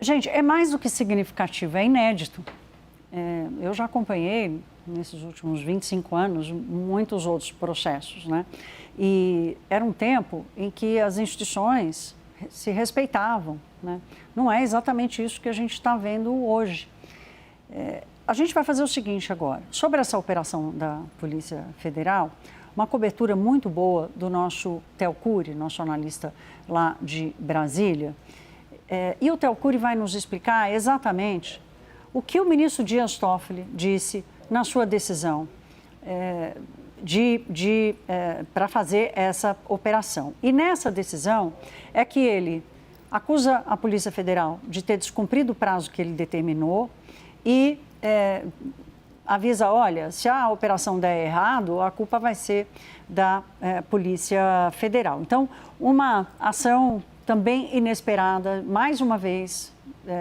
Gente, é mais do que significativo, é inédito. Eu já acompanhei, nesses últimos 25 anos, muitos outros processos, né? E era um tempo em que as instituições se respeitavam, né? Não é exatamente isso que a gente está vendo hoje. A gente vai fazer o seguinte agora, sobre essa operação da Polícia Federal, uma cobertura muito boa do nosso Theo Cury, nosso analista lá de Brasília. E o Theo Cury vai nos explicar exatamente o que o ministro Dias Toffoli disse na sua decisão para fazer essa operação. E nessa decisão é que ele acusa a Polícia Federal de ter descumprido o prazo que ele determinou e avisa, olha, se a operação der errado, a culpa vai ser da Polícia Federal. Então, uma ação também inesperada, mais uma vez,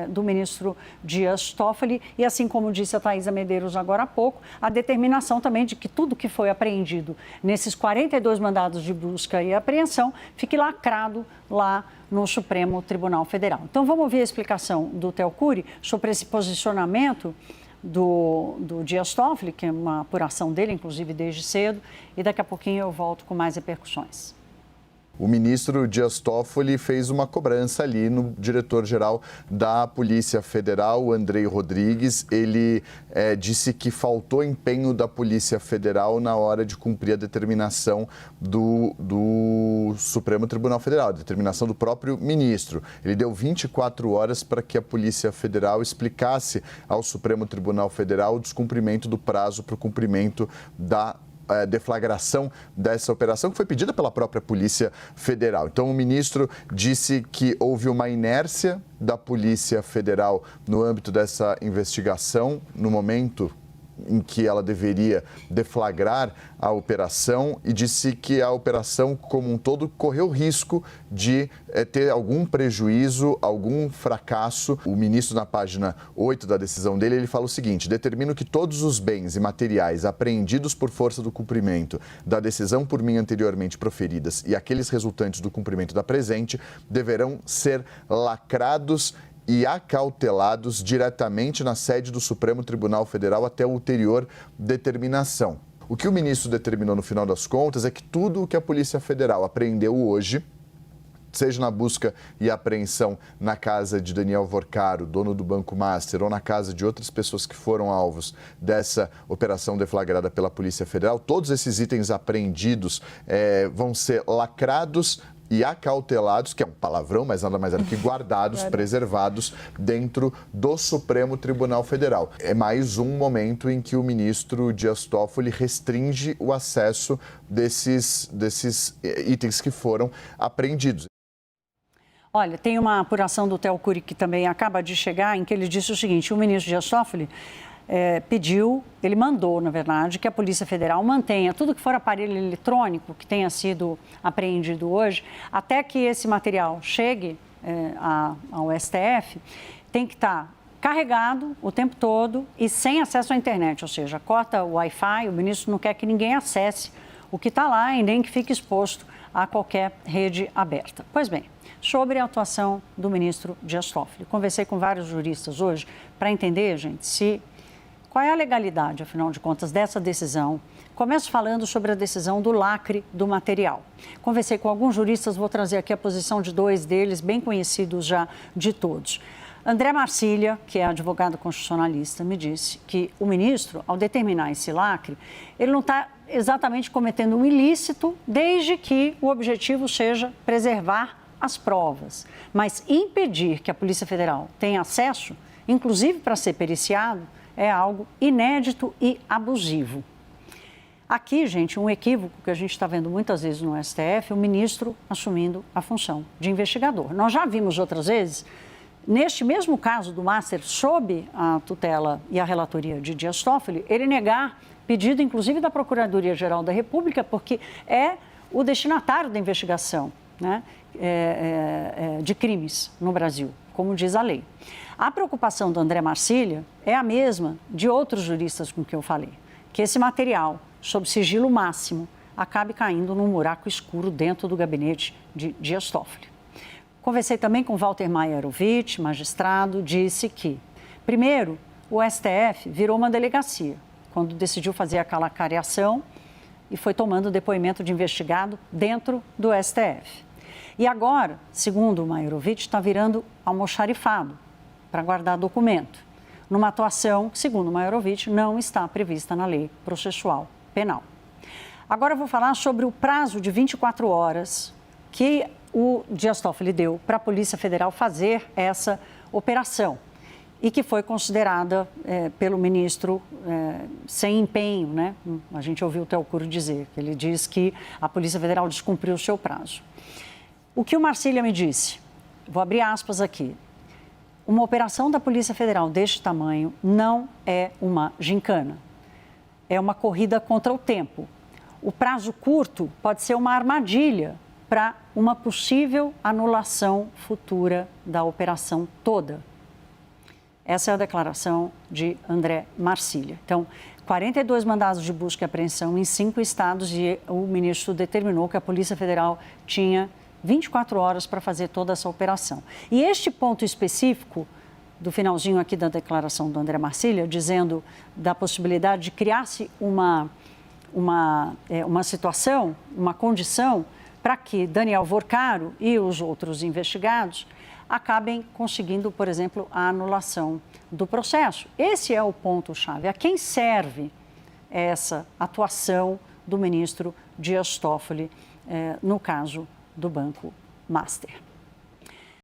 do ministro Dias Toffoli, e assim como disse a Thaisa Medeiros agora há pouco, a determinação também de que tudo que foi apreendido nesses 42 mandados de busca e apreensão fique lacrado lá no Supremo Tribunal Federal. Então, vamos ouvir a explicação do Theo Cury sobre esse posicionamento do Dias Toffoli, que é uma apuração dele, inclusive, desde cedo, e daqui a pouquinho eu volto com mais repercussões. O ministro Dias Toffoli fez uma cobrança ali no diretor-geral da Polícia Federal, Andrei Rodrigues. Ele disse que faltou empenho da Polícia Federal na hora de cumprir a determinação do Supremo Tribunal Federal, a determinação do próprio ministro. Ele deu 24 horas para que a Polícia Federal explicasse ao Supremo Tribunal Federal o descumprimento do prazo para o cumprimento da deflagração dessa operação, que foi pedida pela própria Polícia Federal. Então, o ministro disse que houve uma inércia da Polícia Federal no âmbito dessa investigação, no momento em que ela deveria deflagrar a operação, e disse que a operação como um todo correu risco de ter algum prejuízo, algum fracasso. O ministro, na página 8 da decisão dele, ele fala o seguinte: determino que todos os bens e materiais apreendidos por força do cumprimento da decisão por mim anteriormente proferidas e aqueles resultantes do cumprimento da presente deverão ser lacrados e acautelados diretamente na sede do Supremo Tribunal Federal até ulterior determinação. O que o ministro determinou no final das contas é que tudo o que a Polícia Federal apreendeu hoje, seja na busca e apreensão na casa de Daniel Vorcaro, dono do Banco Master, ou na casa de outras pessoas que foram alvos dessa operação deflagrada pela Polícia Federal, todos esses itens apreendidos vão ser lacrados e acautelados, que é um palavrão, mas nada mais é do que guardados, preservados dentro do Supremo Tribunal Federal. É mais um momento em que o ministro Dias Toffoli restringe o acesso desses itens que foram apreendidos. Olha, tem uma apuração do Theo Cury que também acaba de chegar, em que ele disse o seguinte: o ministro Dias Toffoli ele mandou, na verdade, que a Polícia Federal mantenha tudo que for aparelho eletrônico que tenha sido apreendido hoje, até que esse material chegue ao STF, tem que estar carregado o tempo todo e sem acesso à internet, ou seja, corta o Wi-Fi. O ministro não quer que ninguém acesse o que está lá e nem que fique exposto a qualquer rede aberta. Pois bem, sobre a atuação do ministro Dias Toffoli, conversei com vários juristas hoje para entender, gente, qual é a legalidade, afinal de contas, dessa decisão. Começo falando sobre a decisão do lacre do material. Conversei com alguns juristas, vou trazer aqui a posição de dois deles, bem conhecidos já de todos. André Marcília, que é advogado constitucionalista, me disse que o ministro, ao determinar esse lacre, ele não está exatamente cometendo um ilícito, desde que o objetivo seja preservar as provas. Mas impedir que a Polícia Federal tenha acesso, inclusive para ser periciado, é algo inédito e abusivo. Aqui, gente, um equívoco que a gente está vendo muitas vezes no STF, o ministro assumindo a função de investigador. Nós já vimos outras vezes, neste mesmo caso do Master, sob a tutela e a relatoria de Dias Toffoli, ele negar pedido, inclusive, da Procuradoria-Geral da República, porque é o destinatário da investigação, né, de crimes no Brasil, como diz a lei. A preocupação do André Marcília é a mesma de outros juristas com que eu falei, que esse material, sob sigilo máximo, acabe caindo num buraco escuro dentro do gabinete de Dias Toffoli. Conversei também com Walter Maierovitch, magistrado, disse que, primeiro, o STF virou uma delegacia, quando decidiu fazer aquela cariação e foi tomando depoimento de investigado dentro do STF. E agora, segundo o Maierovitch, está virando almoxarifado para guardar documento, numa atuação que, segundo o Maierovitch, não está prevista na lei processual penal. Agora eu vou falar sobre o prazo de 24 horas que o Dias Toffoli deu para a Polícia Federal fazer essa operação e que foi considerada pelo ministro sem empenho, né? A gente ouviu o Telcuro dizer, que ele diz que a Polícia Federal descumpriu o seu prazo. O que o Marcília me disse, vou abrir aspas aqui, uma operação da Polícia Federal deste tamanho não é uma gincana, é uma corrida contra o tempo. O prazo curto pode ser uma armadilha para uma possível anulação futura da operação toda. Essa é a declaração de André Marcília. Então, 42 mandados de busca e apreensão em 5 estados e o ministro determinou que a Polícia Federal tinha 24 horas para fazer toda essa operação. E este ponto específico, do finalzinho aqui da declaração do André Marcília, dizendo da possibilidade de criar-se uma situação, uma condição para que Daniel Vorcaro e os outros investigados acabem conseguindo, por exemplo, a anulação do processo. Esse é o ponto-chave. A quem serve essa atuação do ministro Dias Toffoli no caso do Banco Master?